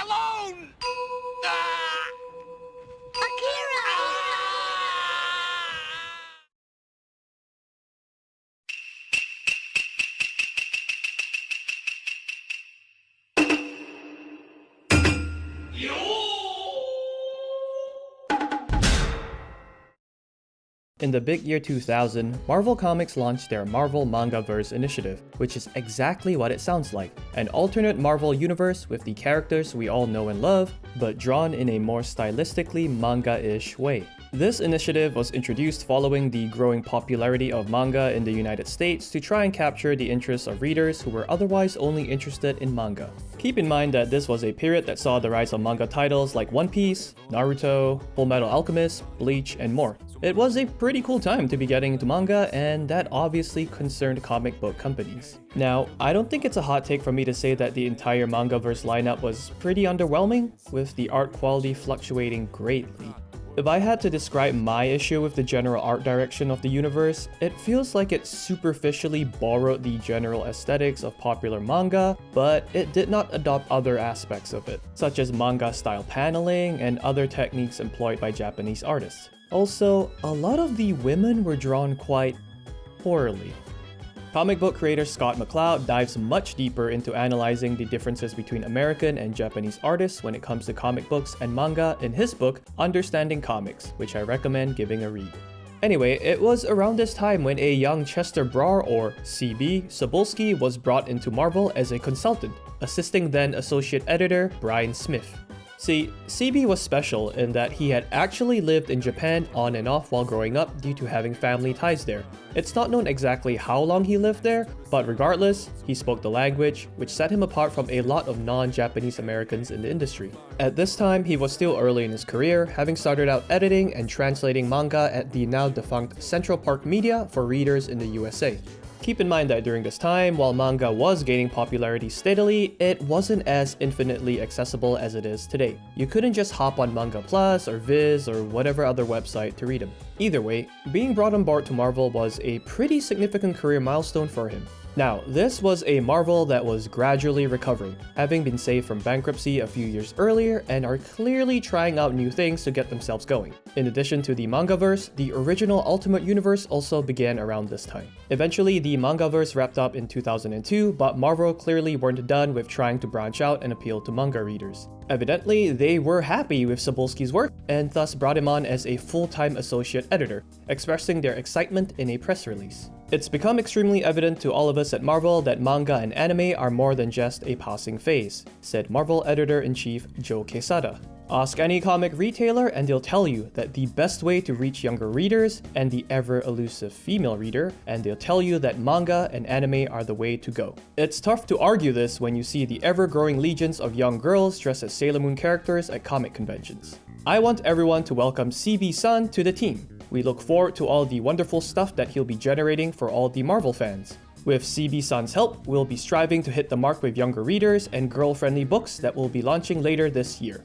alone! Ah! Akira! In the big year 2000, Marvel Comics launched their Marvel Mangaverse initiative, which is exactly what it sounds like. An alternate Marvel universe with the characters we all know and love, but drawn in a more stylistically manga-ish way. This initiative was introduced following the growing popularity of manga in the United States to try and capture the interests of readers who were otherwise only interested in manga. Keep in mind that this was a period that saw the rise of manga titles like One Piece, Naruto, Fullmetal Alchemist, Bleach, and more. It was a pretty cool time to be getting into manga, and that obviously concerned comic book companies. Now, I don't think it's a hot take for me to say that the entire Mangaverse lineup was pretty underwhelming, with the art quality fluctuating greatly. If I had to describe my issue with the general art direction of the universe, it feels like it superficially borrowed the general aesthetics of popular manga, but it did not adopt other aspects of it, such as manga-style paneling and other techniques employed by Japanese artists. Also, a lot of the women were drawn quite poorly. Comic book creator Scott McCloud dives much deeper into analyzing the differences between American and Japanese artists when it comes to comic books and manga in his book, Understanding Comics, which I recommend giving a read. Anyway, it was around this time when a young Chester Bror, or CB Cebulski, was brought into Marvel as a consultant, assisting then associate editor Brian Smith. See, CB was special in that he had actually lived in Japan on and off while growing up due to having family ties there. It's not known exactly how long he lived there, but regardless, he spoke the language, which set him apart from a lot of non-Japanese Americans in the industry. At this time, he was still early in his career, having started out editing and translating manga at the now defunct Central Park Media for readers in the USA. Keep in mind that during this time, while manga was gaining popularity steadily, it wasn't as infinitely accessible as it is today. You couldn't just hop on Manga Plus or Viz or whatever other website to read them. Either way, being brought on board to Marvel was a pretty significant career milestone for him. Now, this was a Marvel that was gradually recovering, having been saved from bankruptcy a few years earlier and are clearly trying out new things to get themselves going. In addition to the Mangaverse, the original Ultimate Universe also began around this time. Eventually, the Mangaverse wrapped up in 2002, but Marvel clearly weren't done with trying to branch out and appeal to manga readers. Evidently, they were happy with Cebulski's work and thus brought him on as a full-time associate editor, expressing their excitement in a press release. It's become extremely evident to all of us at Marvel that manga and anime are more than just a passing phase, said Marvel editor-in-chief Joe Quesada. Ask any comic retailer and they'll tell you that the best way to reach younger readers and the ever-elusive female reader, and they'll tell you that manga and anime are the way to go. It's tough to argue this when you see the ever-growing legions of young girls dressed as Sailor Moon characters at comic conventions. I want everyone to welcome CB-san to the team. We look forward to all the wonderful stuff that he'll be generating for all the Marvel fans. With CB-san's help, we'll be striving to hit the mark with younger readers and girl-friendly books that will be launching later this year.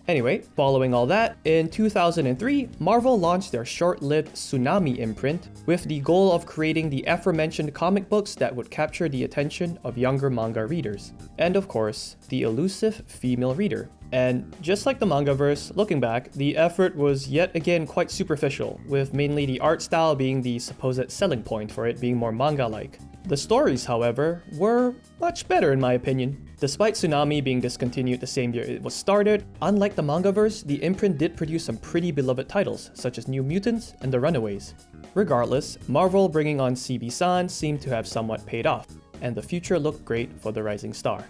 Anyway, following all that, in 2003, Marvel launched their short-lived Tsunami Imprint with the goal of creating the aforementioned comic books that would capture the attention of younger manga readers. And of course, the elusive female reader. And just like the Mangaverse, looking back, the effort was yet again quite superficial, with mainly the art style being the supposed selling point for it being more manga-like. The stories, however, were much better in my opinion. Despite Tsunami being discontinued the same year it was started, unlike the Mangaverse, the imprint did produce some pretty beloved titles, such as New Mutants and The Runaways. Regardless, Marvel bringing on CB-san seemed to have somewhat paid off, and the future looked great for the rising star.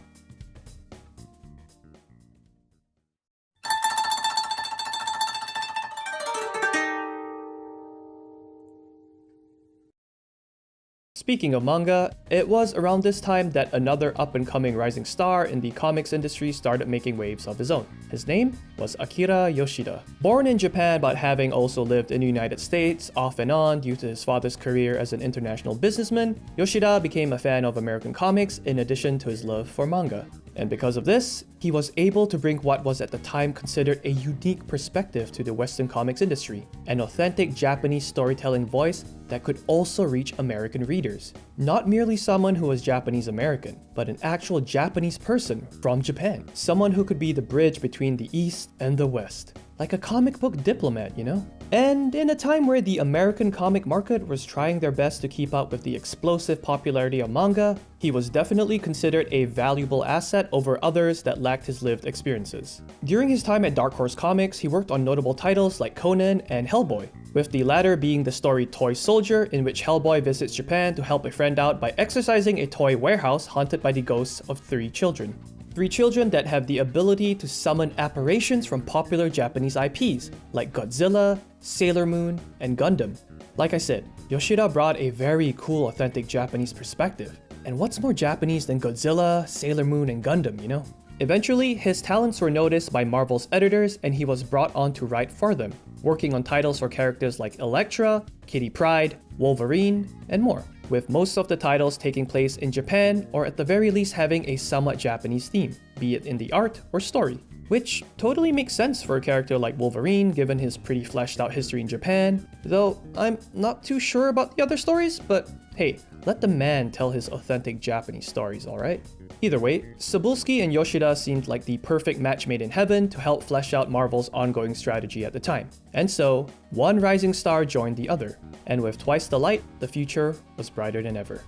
Speaking of manga, it was around this time that another up-and-coming rising star in the comics industry started making waves of his own. His name was Akira Yoshida. Born in Japan but having also lived in the United States off and on due to his father's career as an international businessman, Yoshida became a fan of American comics in addition to his love for manga. And because of this, he was able to bring what was at the time considered a unique perspective to the Western comics industry, an authentic Japanese storytelling voice that could also reach American readers. Not merely someone who was Japanese American, but an actual Japanese person from Japan. Someone who could be the bridge between the East and the West. Like a comic book diplomat, you know? And in a time where the American comic market was trying their best to keep up with the explosive popularity of manga, he was definitely considered a valuable asset over others that lacked his lived experiences. During his time at Dark Horse Comics, he worked on notable titles like Conan and Hellboy, with the latter being the story Toy Soldier, in which Hellboy visits Japan to help a friend out by exorcising a toy warehouse haunted by the ghosts of 3 children. 3 children that have the ability to summon apparitions from popular Japanese IPs like Godzilla, Sailor Moon, and Gundam. Like I said, Yoshida brought a very cool, authentic Japanese perspective. And what's more Japanese than Godzilla, Sailor Moon, and Gundam, you know? Eventually, his talents were noticed by Marvel's editors and he was brought on to write for them, working on titles for characters like Elektra, Kitty Pryde, Wolverine, and more, with most of the titles taking place in Japan or at the very least having a somewhat Japanese theme, be it in the art or story. Which totally makes sense for a character like Wolverine given his pretty fleshed out history in Japan, though I'm not too sure about the other stories, but hey, let the man tell his authentic Japanese stories, alright? Either way, Cebulski and Yoshida seemed like the perfect match made in heaven to help flesh out Marvel's ongoing strategy at the time. And so, one rising star joined the other, and with twice the light, the future was brighter than ever.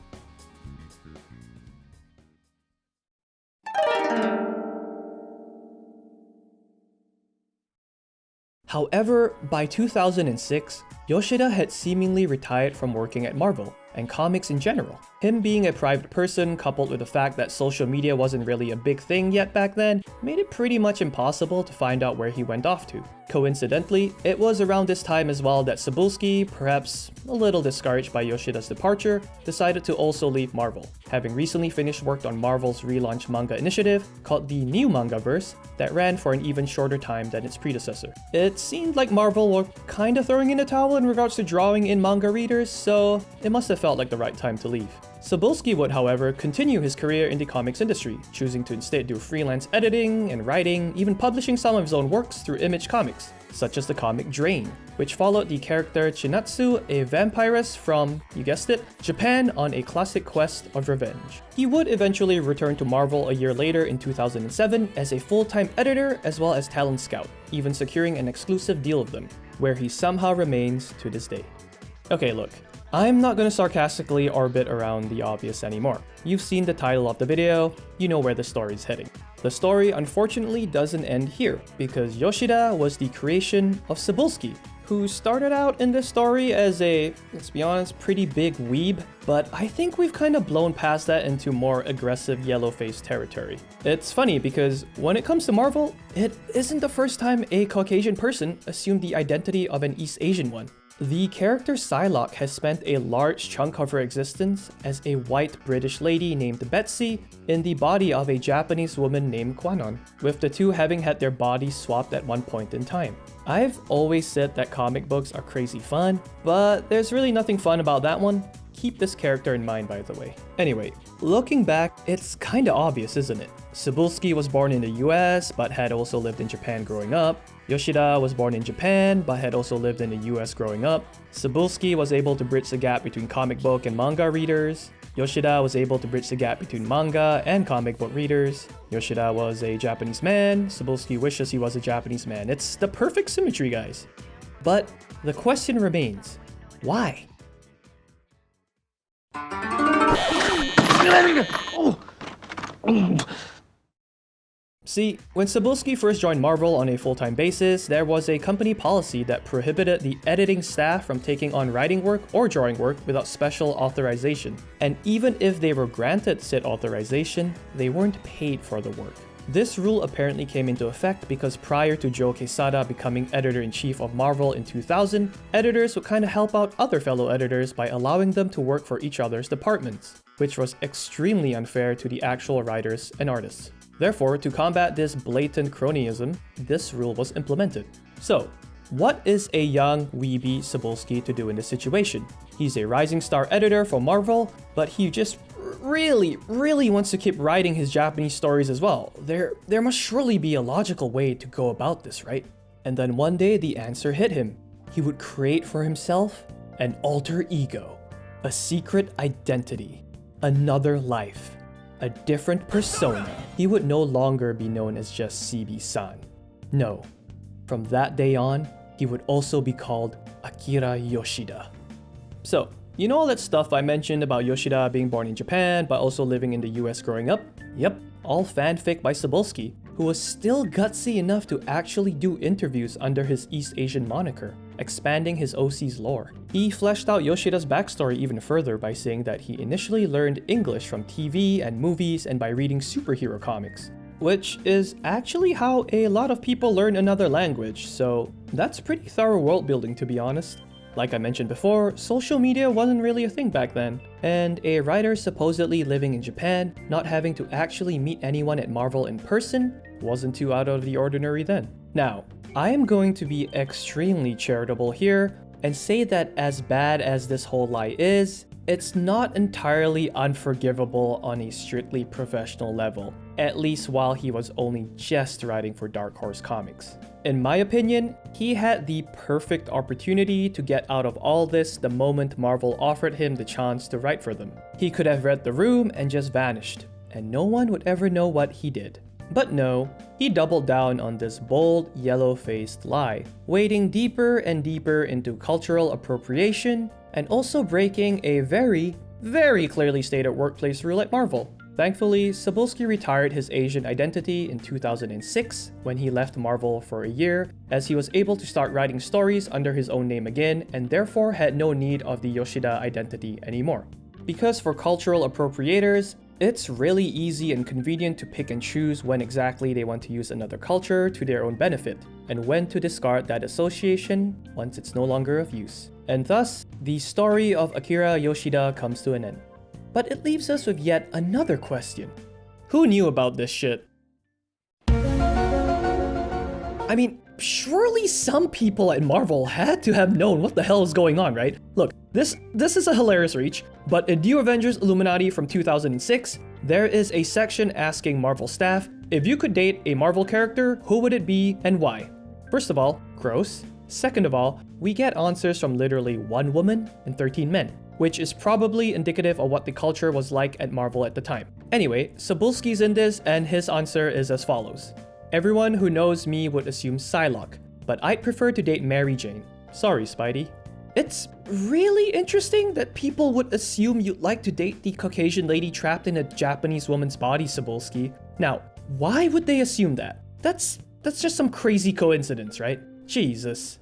However, by 2006, Yoshida had seemingly retired from working at Marvel, and comics in general. Him being a private person, coupled with the fact that social media wasn't really a big thing yet back then, made it pretty much impossible to find out where he went off to. Coincidentally, it was around this time as well that Cebulski, perhaps a little discouraged by Yoshida's departure, decided to also leave Marvel, having recently finished work on Marvel's relaunch manga initiative called the New Mangaverse that ran for an even shorter time than its predecessor. It seemed like Marvel were kinda throwing in a towel in regards to drawing in manga readers, so it must have felt like the right time to leave. Cebulski would, however, continue his career in the comics industry, choosing to instead do freelance editing and writing, even publishing some of his own works through Image Comics, such as the comic Drain, which followed the character Chinatsu, a vampiress from, you guessed it, Japan on a classic quest of revenge. He would eventually return to Marvel a year later in 2007 as a full-time editor as well as talent scout, even securing an exclusive deal with them, where he somehow remains to this day. Okay, look. I'm not gonna sarcastically orbit around the obvious anymore. You've seen the title of the video, you know where the story's heading. The story unfortunately doesn't end here, because Yoshida was the creation of Cebulski, who started out in this story as a, let's be honest, pretty big weeb, but I think we've kind of blown past that into more aggressive yellow-faced territory. It's funny because when it comes to Marvel, it isn't the first time a Caucasian person assumed the identity of an East Asian one. The character Psylocke has spent a large chunk of her existence as a white British lady named Betsy in the body of a Japanese woman named Kwanon, with the two having had their bodies swapped at one point in time. I've always said that comic books are crazy fun, but there's really nothing fun about that one. Keep this character in mind, by the way. Anyway, looking back, it's kinda obvious, isn't it? Cebulski was born in the US, but had also lived in Japan growing up. Yoshida was born in Japan, but had also lived in the US growing up. Cebulski was able to bridge the gap between comic book and manga readers. Yoshida was able to bridge the gap between manga and comic book readers. Yoshida was a Japanese man. Cebulski wishes he was a Japanese man. It's the perfect symmetry, guys. But the question remains, why? See, when Cebulski first joined Marvel on a full-time basis, there was a company policy that prohibited the editing staff from taking on writing work or drawing work without special authorization. And even if they were granted said authorization, they weren't paid for the work. This rule apparently came into effect because prior to Joe Quesada becoming editor-in-chief of Marvel in 2000, editors would kind of help out other fellow editors by allowing them to work for each other's departments, which was extremely unfair to the actual writers and artists. Therefore, to combat this blatant cronyism, this rule was implemented. So, what is a young weeby Cebulski to do in this situation? He's a rising star editor for Marvel, but he just really wants to keep writing his Japanese stories as well. There must surely be a logical way to go about this, right? And then one day the answer hit him. He would create for himself an alter ego. A secret identity, another life, a different persona. He would no longer be known as just CB-san. No, from that day on, he would also be called Akira Yoshida. So, you know all that stuff I mentioned about Yoshida being born in Japan but also living in the US growing up? Yep, all fanfic by Cebulski, who was still gutsy enough to actually do interviews under his East Asian moniker, expanding his OC's lore. He fleshed out Yoshida's backstory even further by saying that he initially learned English from TV and movies and by reading superhero comics, which is actually how a lot of people learn another language, so that's pretty thorough world building, to be honest. Like I mentioned before, social media wasn't really a thing back then, and a writer supposedly living in Japan, not having to actually meet anyone at Marvel in person, wasn't too out of the ordinary then. Now, I am going to be extremely charitable here and say that as bad as this whole lie is, it's not entirely unforgivable on a strictly professional level, at least while he was only just writing for Dark Horse Comics. In my opinion, he had the perfect opportunity to get out of all this the moment Marvel offered him the chance to write for them. He could have read the room and just vanished, and no one would ever know what he did. But no, he doubled down on this bold, yellow-faced lie, wading deeper and deeper into cultural appropriation, and also breaking a very, very clearly stated workplace rule at Marvel. Thankfully, Cebulski retired his Asian identity in 2006 when he left Marvel for a year, as he was able to start writing stories under his own name again and therefore had no need of the Yoshida identity anymore. Because for cultural appropriators, it's really easy and convenient to pick and choose when exactly they want to use another culture to their own benefit, and when to discard that association once it's no longer of use. And thus, the story of Akira Yoshida comes to an end. But it leaves us with yet another question. Who knew about this shit? I mean, surely some people at Marvel had to have known what the hell is going on, right? Look, this is a hilarious reach, but in New Avengers Illuminati from 2006, there is a section asking Marvel staff, if you could date a Marvel character, who would it be and why? First of all, gross. Second of all, we get answers from literally 1 woman and 13 men, which is probably indicative of what the culture was like at Marvel at the time. Anyway, Cebulski's in this, and his answer is as follows. Everyone who knows me would assume Psylocke, but I'd prefer to date Mary Jane. Sorry, Spidey. It's really interesting that people would assume you'd like to date the Caucasian lady trapped in a Japanese woman's body, Cebulski. Now, why would they assume that? That's just some crazy coincidence, right? Jesus.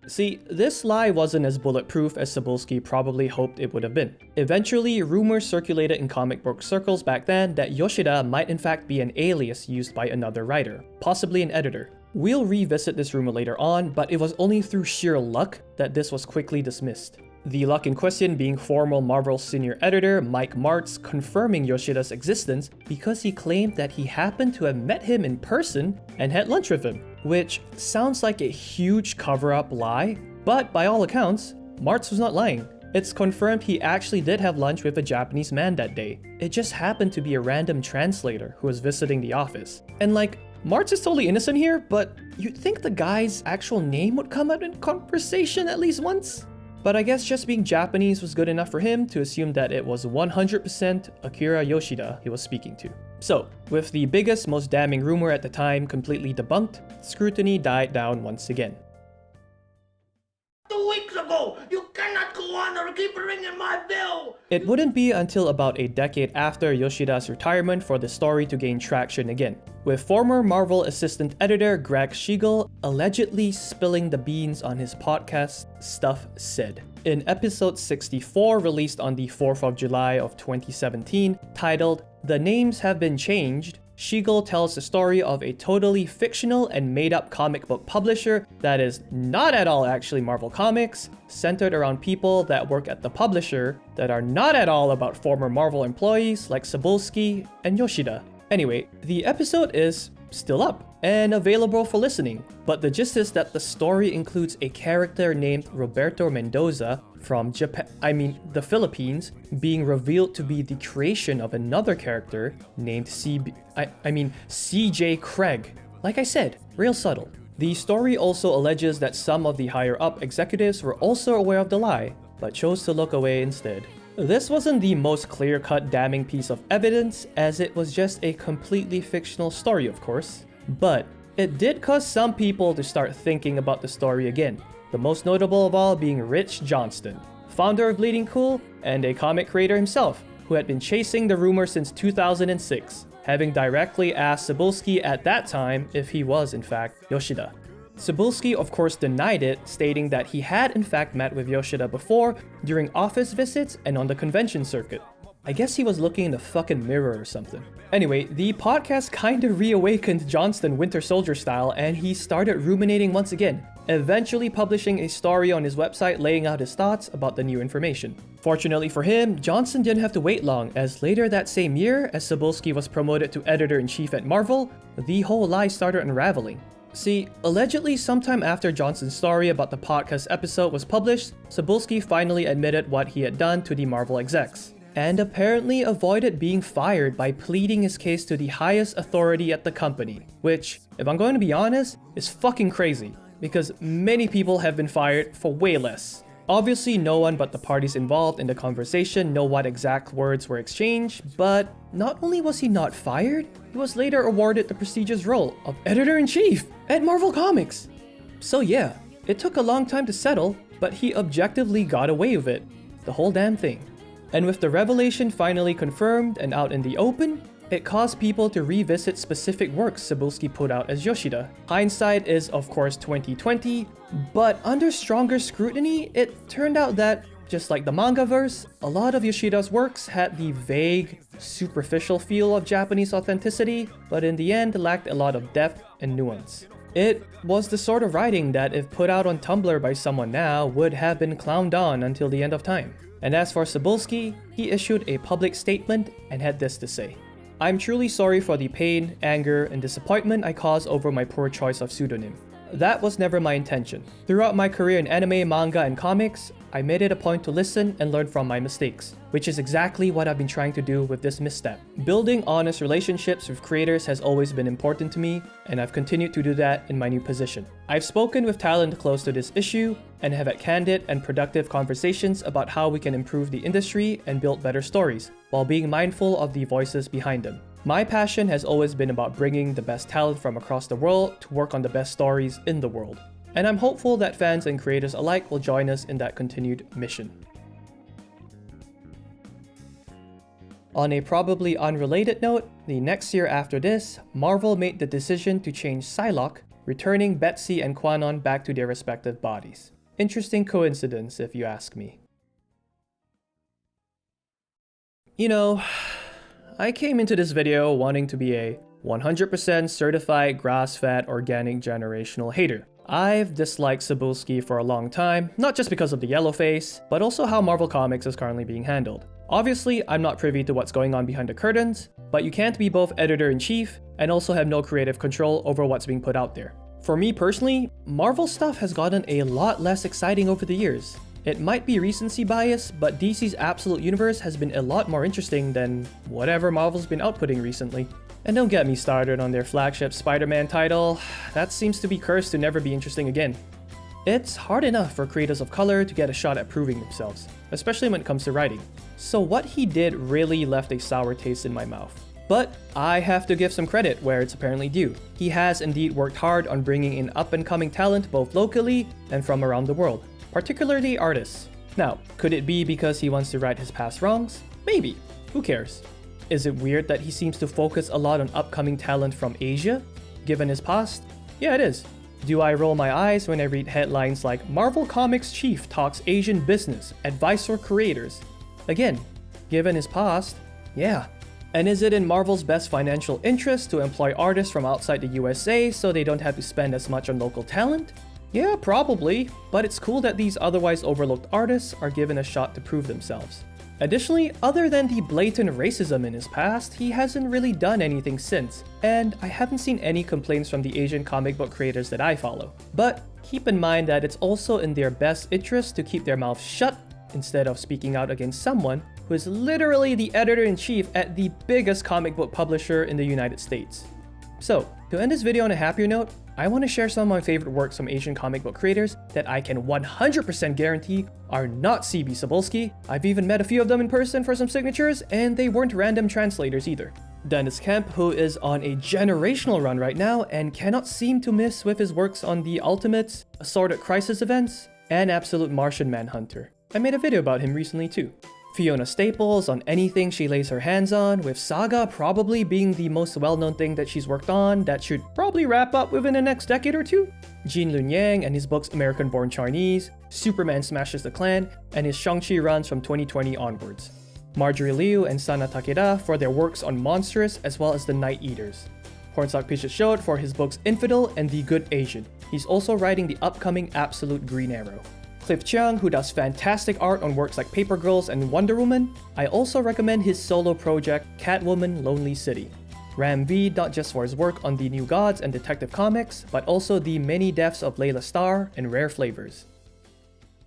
See, this lie wasn't as bulletproof as Cebulski probably hoped it would have been. Eventually, rumors circulated in comic book circles back then that Yoshida might in fact be an alias used by another writer, possibly an editor. We'll revisit this rumor later on, but it was only through sheer luck that this was quickly dismissed. The luck in question being former Marvel senior editor Mike Martz confirming Yoshida's existence because he claimed that he happened to have met him in person and had lunch with him, which sounds like a huge cover-up lie, but by all accounts, Martz was not lying. It's confirmed he actually did have lunch with a Japanese man that day. It just happened to be a random translator who was visiting the office. And like, Martz is totally innocent here, but you'd think the guy's actual name would come up in conversation at least once? But I guess just being Japanese was good enough for him to assume that it was 100% Akira Yoshida he was speaking to. So, with the biggest, most damning rumor at the time completely debunked, scrutiny died down once again. 2 weeks ago! You cannot go on or keep ringing my bell! It wouldn't be until about a decade after Yoshida's retirement for the story to gain traction again, with former Marvel assistant editor Greg Schiegel allegedly spilling the beans on his podcast Stuff Said. In episode 64, released on the 4th of July of 2017, titled The Names Have Been Changed, Schiegel tells the story of a totally fictional and made-up comic book publisher that is not at all actually Marvel Comics, centered around people that work at the publisher that are not at all about former Marvel employees like Cebulski and Yoshida. Anyway, the episode is still up and available for listening, but the gist is that the story includes a character named Roberto Mendoza from the Philippines, being revealed to be the creation of another character named CJ Craig. Like I said, real subtle. The story also alleges that some of the higher up executives were also aware of the lie, but chose to look away instead. This wasn't the most clear-cut damning piece of evidence, as it was just a completely fictional story, of course. But it did cause some people to start thinking about the story again. The most notable of all being Rich Johnston, founder of Bleeding Cool and a comic creator himself, who had been chasing the rumor since 2006, having directly asked Cebulski at that time if he was in fact Yoshida. Cebulski of course denied it, stating that he had in fact met with Yoshida before during office visits and on the convention circuit. I guess he was looking in the fucking mirror or something. Anyway, the podcast kinda reawakened Johnston Winter Soldier style, and he started ruminating once again, eventually publishing a story on his website laying out his thoughts about the new information. Fortunately for him, Johnston didn't have to wait long, as later that same year, as Cebulski was promoted to editor-in-chief at Marvel, the whole lie started unraveling. See, allegedly sometime after Johnston's story about the podcast episode was published, Cebulski finally admitted what he had done to the Marvel execs, and apparently avoided being fired by pleading his case to the highest authority at the company, which, if I'm going to be honest, is fucking crazy, because many people have been fired for way less. Obviously, no one but the parties involved in the conversation know what exact words were exchanged, but not only was he not fired, he was later awarded the prestigious role of editor-in-chief at Marvel Comics. So yeah, it took a long time to settle, but he objectively got away with it. The whole damn thing. And with the revelation finally confirmed and out in the open, it caused people to revisit specific works Cebulski put out as Yoshida. Hindsight is of course 2020, but under stronger scrutiny, it turned out that, just like the Mangaverse, a lot of Yoshida's works had the vague, superficial feel of Japanese authenticity, but in the end lacked a lot of depth and nuance. It was the sort of writing that, if put out on Tumblr by someone now, would have been clowned on until the end of time. And as for Cebulski, he issued a public statement and had this to say: "I'm truly sorry for the pain, anger, and disappointment I caused over my poor choice of pseudonym. That was never my intention. Throughout my career in anime, manga, and comics, I made it a point to listen and learn from my mistakes, which is exactly what I've been trying to do with this misstep. Building honest relationships with creators has always been important to me, and I've continued to do that in my new position. I've spoken with talent close to this issue, and have had candid and productive conversations about how we can improve the industry and build better stories, while being mindful of the voices behind them. My passion has always been about bringing the best talent from across the world to work on the best stories in the world. And I'm hopeful that fans and creators alike will join us in that continued mission." On a probably unrelated note, the next year after this, Marvel made the decision to change Psylocke, returning Betsy and Quanon back to their respective bodies. Interesting coincidence, if you ask me. You know, I came into this video wanting to be a 100% certified grass-fed organic generational hater. I've disliked Cebulski for a long time, not just because of the yellow face, but also how Marvel Comics is currently being handled. Obviously, I'm not privy to what's going on behind the curtains, but you can't be both editor-in-chief and also have no creative control over what's being put out there. For me personally, Marvel stuff has gotten a lot less exciting over the years. It might be recency bias, but DC's Absolute Universe has been a lot more interesting than whatever Marvel's been outputting recently. And don't get me started on their flagship Spider-Man title. That seems to be cursed to never be interesting again. It's hard enough for creators of color to get a shot at proving themselves, especially when it comes to writing. So what he did really left a sour taste in my mouth. But I have to give some credit where it's apparently due. He has indeed worked hard on bringing in up-and-coming talent both locally and from around the world, particularly artists. Now, could it be because he wants to right his past wrongs? Maybe. Who cares? Is it weird that he seems to focus a lot on upcoming talent from Asia, given his past? Yeah, it is. Do I roll my eyes when I read headlines like "Marvel Comics Chief Talks Asian Business, Advice for Creators"? Again, given his past, yeah. And is it in Marvel's best financial interest to employ artists from outside the USA so they don't have to spend as much on local talent? Yeah, probably, but it's cool that these otherwise overlooked artists are given a shot to prove themselves. Additionally, other than the blatant racism in his past, he hasn't really done anything since, and I haven't seen any complaints from the Asian comic book creators that I follow. But keep in mind that it's also in their best interest to keep their mouths shut instead of speaking out against someone who is literally the editor-in-chief at the biggest comic book publisher in the United States. So, to end this video on a happier note, I want to share some of my favorite works from Asian comic book creators that I can 100% guarantee are not CB Cebulski. I've even met a few of them in person for some signatures, and they weren't random translators either. Dennis Kemp, who is on a generational run right now and cannot seem to miss with his works on the Ultimates, Assorted Crisis Events, and Absolute Martian Manhunter. I made a video about him recently too. Fiona Staples on anything she lays her hands on, with Saga probably being the most well-known thing that she's worked on that should probably wrap up within the next decade or two. Jin Lun Yang and his books American Born Chinese, Superman Smashes the Klan, and his Shang-Chi runs from 2020 onwards. Marjorie Liu and Sana Takeda for their works on Monstrous as well as The Night Eaters. Pornsock Pictures Showed for his books Infidel and The Good Asian. He's also writing the upcoming Absolute Green Arrow. Cliff Chiang, who does fantastic art on works like Paper Girls and Wonder Woman. I also recommend his solo project, Catwoman Lonely City. Ram V, not just for his work on the New Gods and Detective Comics, but also the many deaths of Layla Starr and Rare Flavors.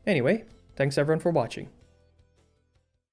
Anyway, thanks everyone for watching.